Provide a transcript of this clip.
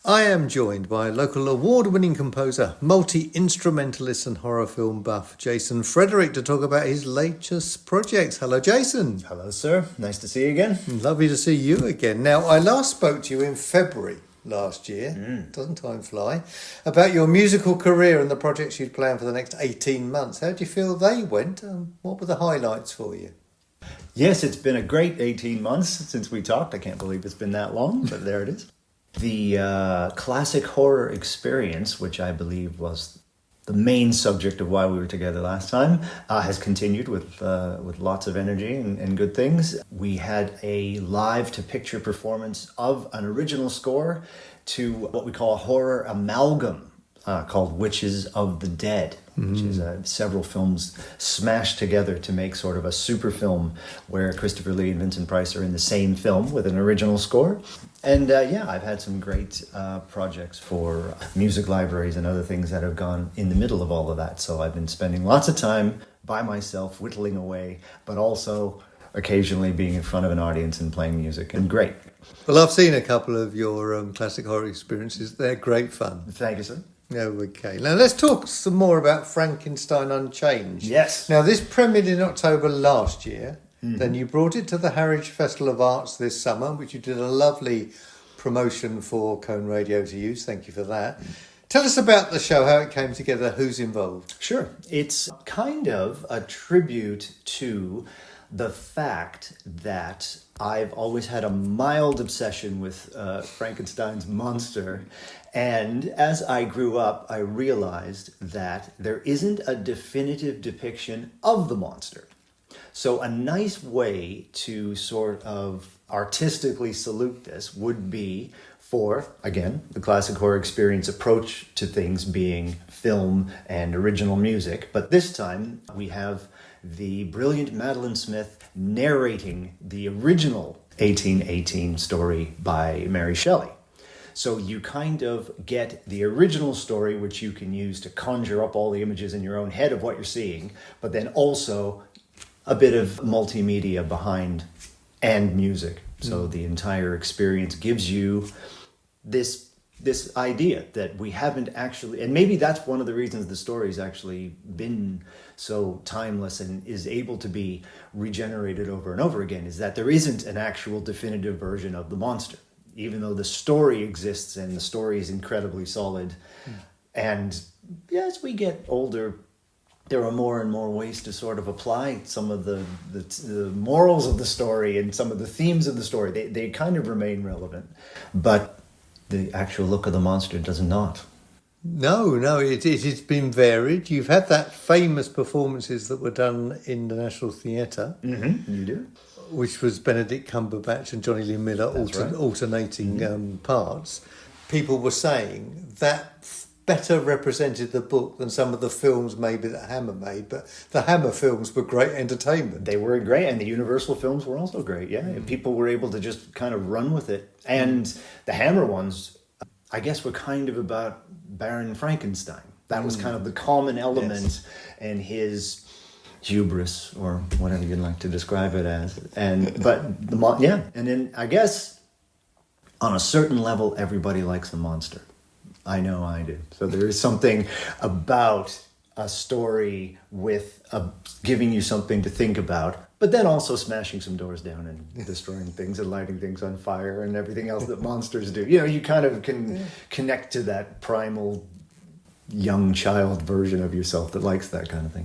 I am joined by local award-winning composer, multi-instrumentalist and horror film buff, Jason Frederick, to talk about his latest projects. Hello, Jason. Hello, sir. Nice to see you again. Lovely to see you again. Now, I last spoke to you in February last year, doesn't time fly, about your musical career and the projects you'd planned for the next 18 months. How do you feel they went? What were the highlights for you? Yes, it's been a great 18 months since we talked. I can't believe it's been that long, but there it is. The classic horror experience, which I believe was the main subject of why we were together last time, has continued with lots of energy and good things. We had a live-to-picture performance of an original score to what we call a horror amalgam called Witches of the Dead, which is several films smashed together to make sort of a super film where Christopher Lee and Vincent Price are in the same film with an original score. And I've had some great projects for music libraries and other things that have gone in the middle of all of that. So I've been spending lots of time by myself, whittling away, but also occasionally being in front of an audience and playing music. And great. Well, I've seen a couple of your classic horror experiences. They're great fun. Thank you, sir. Okay, now let's talk some more about Frankenstein Unchained. Yes. Now, this premiered in October last year. Then you brought it to the Harwich Festival of Arts this summer, which you did a lovely promotion for Colne Radio to use. Thank you for that. Tell us about the show, how it came together, who's involved. Sure. It's kind of a tribute to the fact that I've always had a mild obsession with Frankenstein's monster. And as I grew up, I realized that there isn't a definitive depiction of the monster. So a nice way to sort of artistically salute this would be for, again, the classic horror experience approach to things being film and original music. But this time we have the brilliant Madeline Smith narrating the original 1818 story by Mary Shelley. So you kind of get the original story, which you can use to conjure up all the images in your own head of what you're seeing, but then also a bit of multimedia behind and music. So the entire experience gives you this idea that we haven't actually, and maybe that's one of the reasons the story's actually been so timeless and is able to be regenerated over and over again, is that there isn't an actual definitive version of the monster, even though the story exists and the story is incredibly solid. And as we get older, there are more and more ways to sort of apply some of the morals of the story and some of the themes of the story. They kind of remain relevant, but the actual look of the monster does not. No, it's been varied. You've had that famous performances that were done in the National Theatre. Mm-hmm. You do. Which was Benedict Cumberbatch and Johnny Lee Miller alternating parts. People were saying that better represented the book than some of the films maybe that Hammer made, but the Hammer films were great entertainment. They were great, and the Universal films were also great, and people were able to just kind of run with it. And the Hammer ones, I guess, were kind of about Baron Frankenstein. That was kind of the common element in his hubris, or whatever you'd like to describe it as. And then I guess on a certain level, everybody likes a monster. I know I do. So there is something about a story with giving you something to think about, but then also smashing some doors down and destroying things and lighting things on fire and everything else that monsters do. You kind of can connect to that primal young child version of yourself that likes that kind of thing.